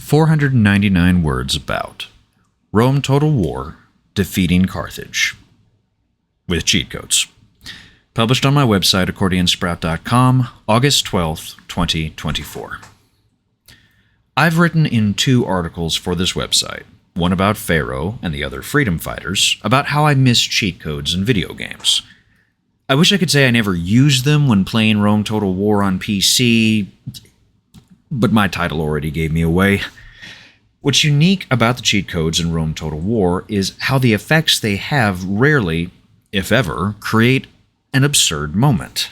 499 words about Rome Total War Defeating Carthage with cheat codes. Published on my website, accordionsprout.com, August 12th, 2024. I've written in 2 articles for this website, one about Pharaoh and the other freedom fighters, about how I miss cheat codes in video games. I wish I could say I never used them when playing Rome Total War on PC, but my title already gave me away. What's unique about the cheat codes in Rome Total War is how the effects they have rarely, if ever, create an absurd moment.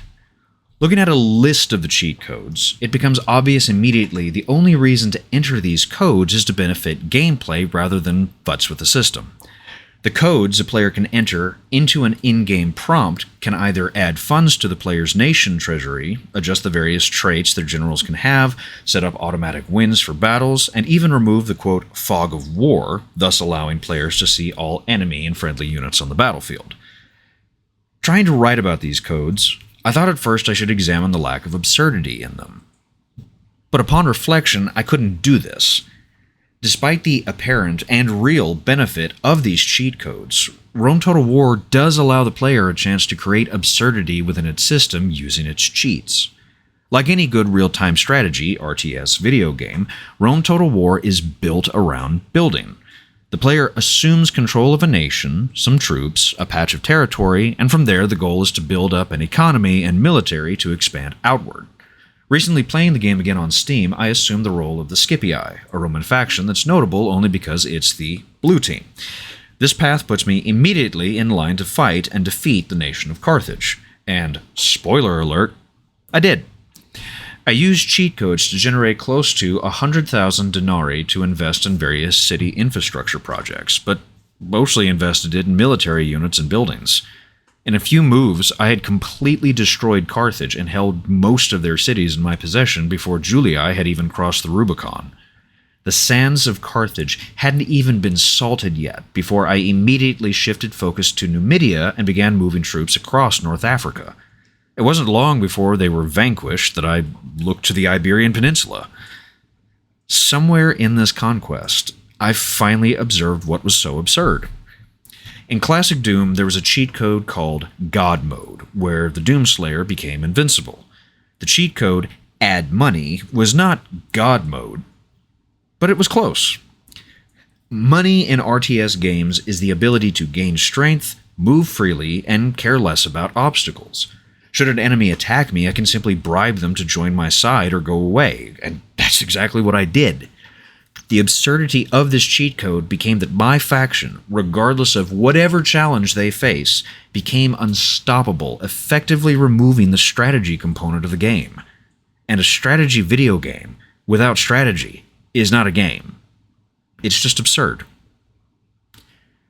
Looking at a list of the cheat codes, it becomes obvious immediately the only reason to enter these codes is to benefit gameplay rather than futz with the system. The codes a player can enter into an in-game prompt can either add funds to the player's nation treasury, adjust the various traits their generals can have, set up automatic wins for battles, and even remove the, quote, fog of war, thus allowing players to see all enemy and friendly units on the battlefield. Trying to write about these codes, I thought at first I should examine the lack of absurdity in them. But upon reflection, I couldn't do this. Despite the apparent and real benefit of these cheat codes, Rome Total War does allow the player a chance to create absurdity within its system using its cheats. Like any good real-time strategy RTS video game, Rome Total War is built around building. The player assumes control of a nation, some troops, a patch of territory, and from there the goal is to build up an economy and military to expand outward. Recently playing the game again on Steam, I assumed the role of the Scipii, a Roman faction that's notable only because it's the blue team. This path puts me immediately in line to fight and defeat the nation of Carthage. And, spoiler alert, I did. I used cheat codes to generate close to 100,000 denarii to invest in various city infrastructure projects, but mostly invested it in military units and buildings. In a few moves, I had completely destroyed Carthage and held most of their cities in my possession before Julii had even crossed the Rubicon. The sands of Carthage hadn't even been salted yet before I immediately shifted focus to Numidia and began moving troops across North Africa. It wasn't long before they were vanquished that I looked to the Iberian Peninsula. Somewhere in this conquest, I finally observed what was so absurd. In classic Doom, there was a cheat code called God Mode, where the Doomslayer became invincible. The cheat code Add Money was not God Mode, but it was close. Money in RTS games is the ability to gain strength, move freely, and care less about obstacles. Should an enemy attack me, I can simply bribe them to join my side or go away, and that's exactly what I did. The absurdity of this cheat code became that my faction, regardless of whatever challenge they face, became unstoppable, effectively removing the strategy component of the game. And a strategy video game without strategy is not a game. It's just absurd.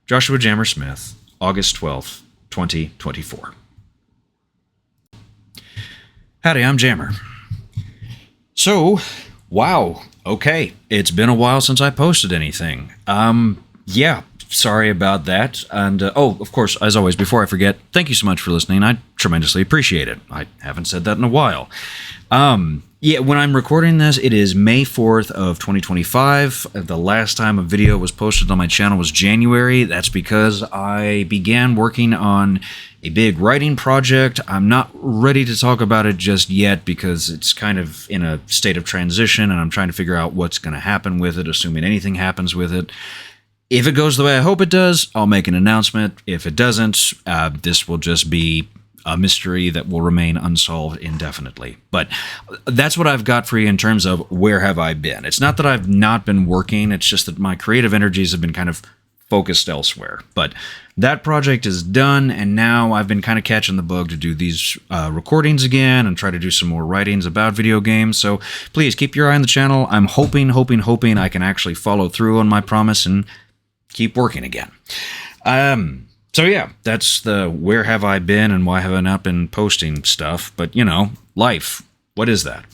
Joshua Jammer Smith, August 12th, 2024. Howdy, I'm Jammer. So, wow. Okay, it's been a while since I posted anything. Yeah, sorry about that. And, of course, as always, before I forget, thank you so much for listening. I tremendously appreciate it. I haven't said that in a while. Yeah, when I'm recording this, it is May 4th of 2025. The last time a video was posted on my channel was January. That's because I began working on a big writing project. I'm not ready to talk about it just yet because it's kind of in a state of transition and I'm trying to figure out what's going to happen with it, assuming anything happens with it. If it goes the way I hope it does, I'll make an announcement. If it doesn't, this will just be a mystery that will remain unsolved indefinitely. But that's what I've got for you in terms of where have I been. It's not that I've not been working, it's just that my creative energies have been kind of focused elsewhere. But that project is done, and now I've been kind of catching the bug to do these recordings again and try to do some more writings about video games. So please keep your eye on the channel. I'm hoping I can actually follow through on my promise and keep working again. So yeah, that's the where have I been and why have I not been posting stuff. But, you know, life. What is that?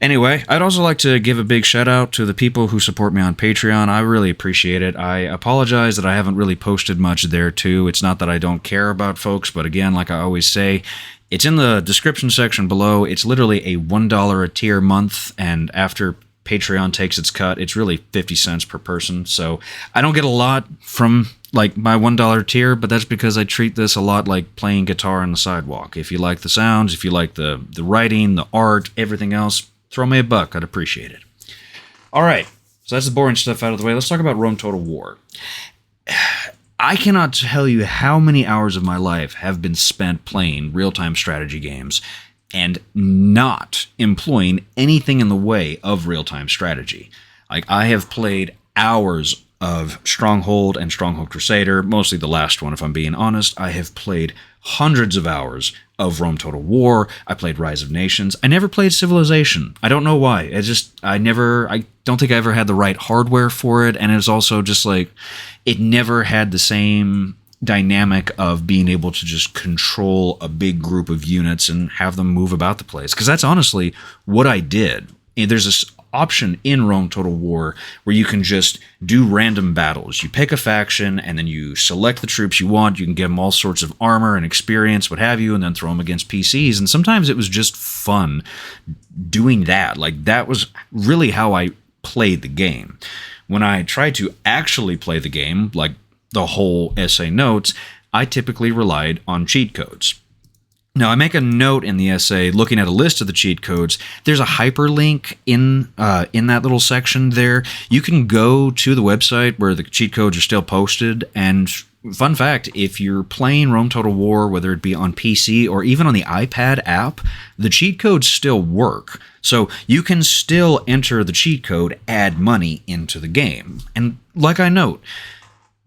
Anyway, I'd also like to give a big shout out to the people who support me on Patreon. I really appreciate it. I apologize that I haven't really posted much there too. It's not that I don't care about folks, but again, like I always say, it's in the description section below. It's literally a $1 a tier month, and after Patreon takes its cut. It's really 50 cents per person. So I don't get a lot from like my $1 tier, but that's because I treat this a lot like playing guitar on the sidewalk. If you like the sounds, if you like the writing, the art, everything else, throw me a buck. I'd appreciate it. All right. So that's the boring stuff out of the way. Let's talk about Rome Total War. I cannot tell you how many hours of my life have been spent playing real-time strategy games and not employing anything in the way of real-time strategy. Like, I have played hours of Stronghold and Stronghold Crusader, mostly the last one if I'm being honest. I have played hundreds of hours of Rome Total War. I played Rise of Nations. I never played Civilization. I don't know why. I don't think I ever had the right hardware for it, and it's also just like, it never had the same dynamic of being able to just control a big group of units and have them move about the place. Because that's honestly what I did. There's this option in Rome Total War where you can just do random battles. You pick a faction and then you select the troops you want. You can give them all sorts of armor and experience, what have you, and then throw them against PCs. And sometimes it was just fun doing that. Like, that was really how I played the game. When I tried to actually play the game, like the whole essay notes, I typically relied on cheat codes. Now, I make a note in the essay looking at a list of the cheat codes. There's a hyperlink in that little section there. You can go to the website where the cheat codes are still posted. And fun fact, if you're playing Rome Total War, whether it be on PC or even on the iPad app, the cheat codes still work. So you can still enter the cheat code, add money into the game. And like I note,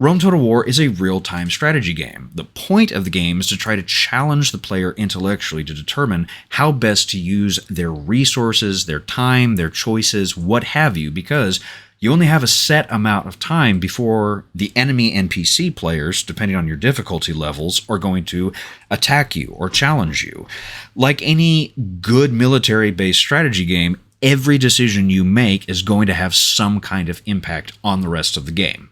Rome Total War is a real-time strategy game. The point of the game is to try to challenge the player intellectually to determine how best to use their resources, their time, their choices, what have you, because you only have a set amount of time before the enemy NPC players, depending on your difficulty levels, are going to attack you or challenge you. Like any good military-based strategy game, every decision you make is going to have some kind of impact on the rest of the game.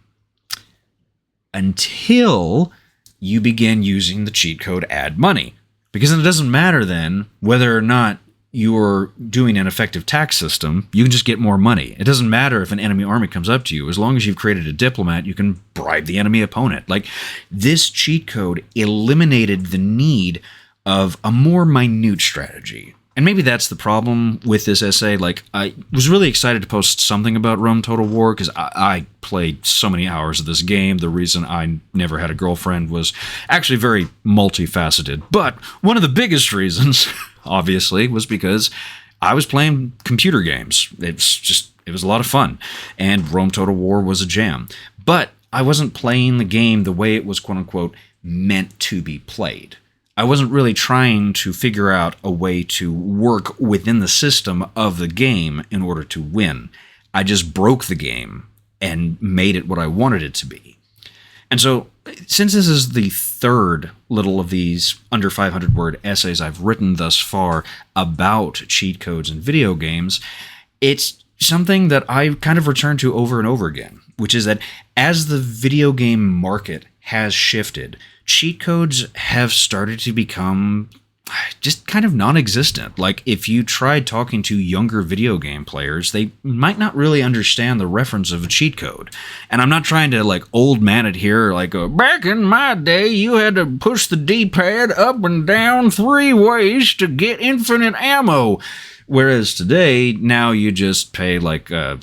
Until you begin using the cheat code add money. Because it doesn't matter then whether or not you're doing an effective tax system, you can just get more money. It doesn't matter if an enemy army comes up to you. As long as you've created a diplomat, you can bribe the enemy opponent. Like, this cheat code eliminated the need of a more minute strategy. And maybe that's the problem with this essay. Like, I was really excited to post something about Rome Total War because I played so many hours of this game. The reason I never had a girlfriend was actually very multifaceted. But one of the biggest reasons, obviously, was because I was playing computer games. It was a lot of fun. And Rome Total War was a jam. But I wasn't playing the game the way it was, quote unquote, meant to be played. I wasn't really trying to figure out a way to work within the system of the game in order to win. I just broke the game and made it what I wanted it to be. And so, since this is the third little of these under 500-word essays I've written thus far about cheat codes in video games, it's something that I kind of return to over and over again, which is that as the video game market has shifted, cheat codes have started to become just kind of non-existent. Like, if you tried talking to younger video game players, they might not really understand the reference of a cheat code. And I'm not trying to, like, old man it here, like, back in my day, you had to push the D-pad up and down 3 ways to get infinite ammo. Whereas today, now you just pay, like, $5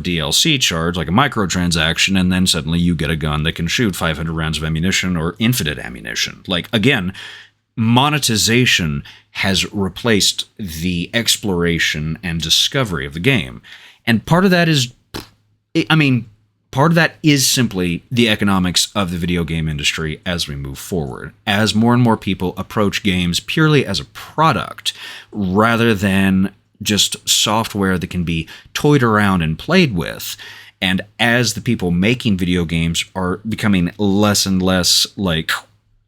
DLC charge, like a microtransaction, and then suddenly you get a gun that can shoot 500 rounds of ammunition or infinite ammunition. Like, again, monetization has replaced the exploration and discovery of the game. And part of that is, part of that is simply the economics of the video game industry as we move forward. As more and more people approach games purely as a product rather than just software that can be toyed around and played with. And as the people making video games are becoming less and less like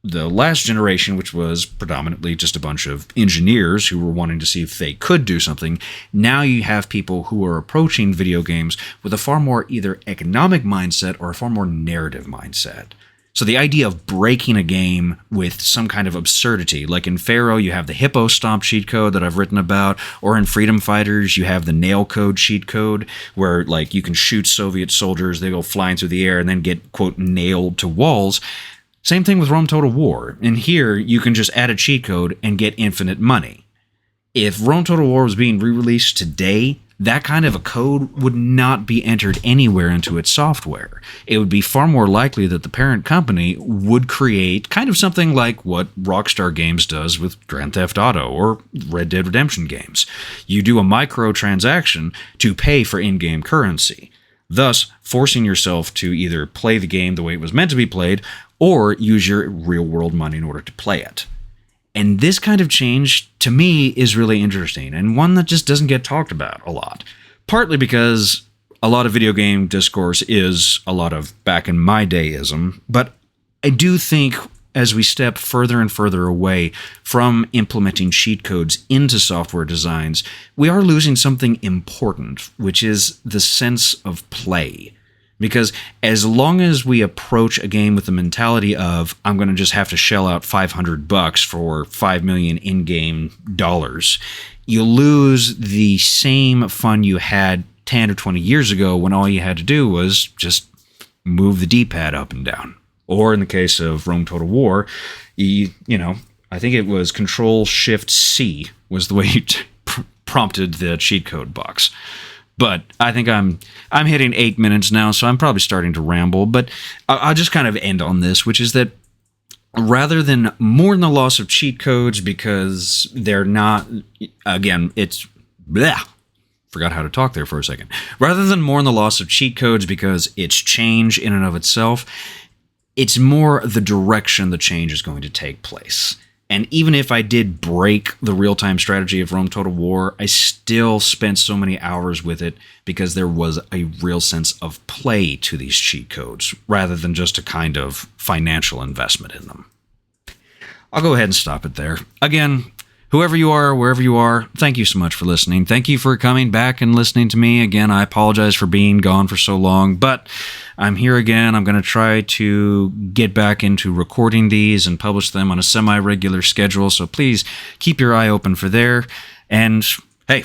the last generation, which was predominantly just a bunch of engineers who were wanting to see if they could do something, now you have people who are approaching video games with a far more either economic mindset or a far more narrative mindset. So the idea of breaking a game with some kind of absurdity, like in Pharaoh, you have the hippo stomp cheat code that I've written about, or in Freedom Fighters, you have the nail code cheat code, where like you can shoot Soviet soldiers, they go flying through the air and then get, quote, nailed to walls. Same thing with Rome Total War. In here, you can just add a cheat code and get infinite money. If Rome Total War was being re-released today, that kind of a code would not be entered anywhere into its software. It would be far more likely that the parent company would create kind of something like what Rockstar Games does with Grand Theft Auto or Red Dead Redemption games. You do a microtransaction to pay for in-game currency, thus forcing yourself to either play the game the way it was meant to be played or use your real-world money in order to play it. And this kind of change, to me, is really interesting, and one that just doesn't get talked about a lot. Partly because a lot of video game discourse is a lot of back-in-my-day-ism, but I do think as we step further and further away from implementing cheat codes into software designs, we are losing something important, which is the sense of play. Because as long as we approach a game with the mentality of, I'm going to just have to shell out $500 for 5 million in-game dollars, you lose the same fun you had 10 or 20 years ago when all you had to do was just move the D-pad up and down. Or in the case of Rome Total War, I think it was Control-Shift-C was the way you prompted the cheat code box. But I think I'm hitting 8 minutes now, so I'm probably starting to ramble. But I'll just kind of end on this, which is that rather than mourn the loss of cheat codes because they're not, again, it's, bleh, forgot how to talk there for a second. Rather than mourn the loss of cheat codes because it's change in and of itself, it's more the direction the change is going to take place. And even if I did break the real-time strategy of Rome Total War, I still spent so many hours with it because there was a real sense of play to these cheat codes, rather than just a kind of financial investment in them. I'll go ahead and stop it there. Again, whoever you are, wherever you are, thank you so much for listening. Thank you for coming back and listening to me. Again, I apologize for being gone for so long, but I'm here again. I'm going to try to get back into recording these and publish them on a semi-regular schedule, so please keep your eye open for there. And, hey,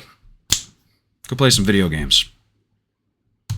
go play some video games.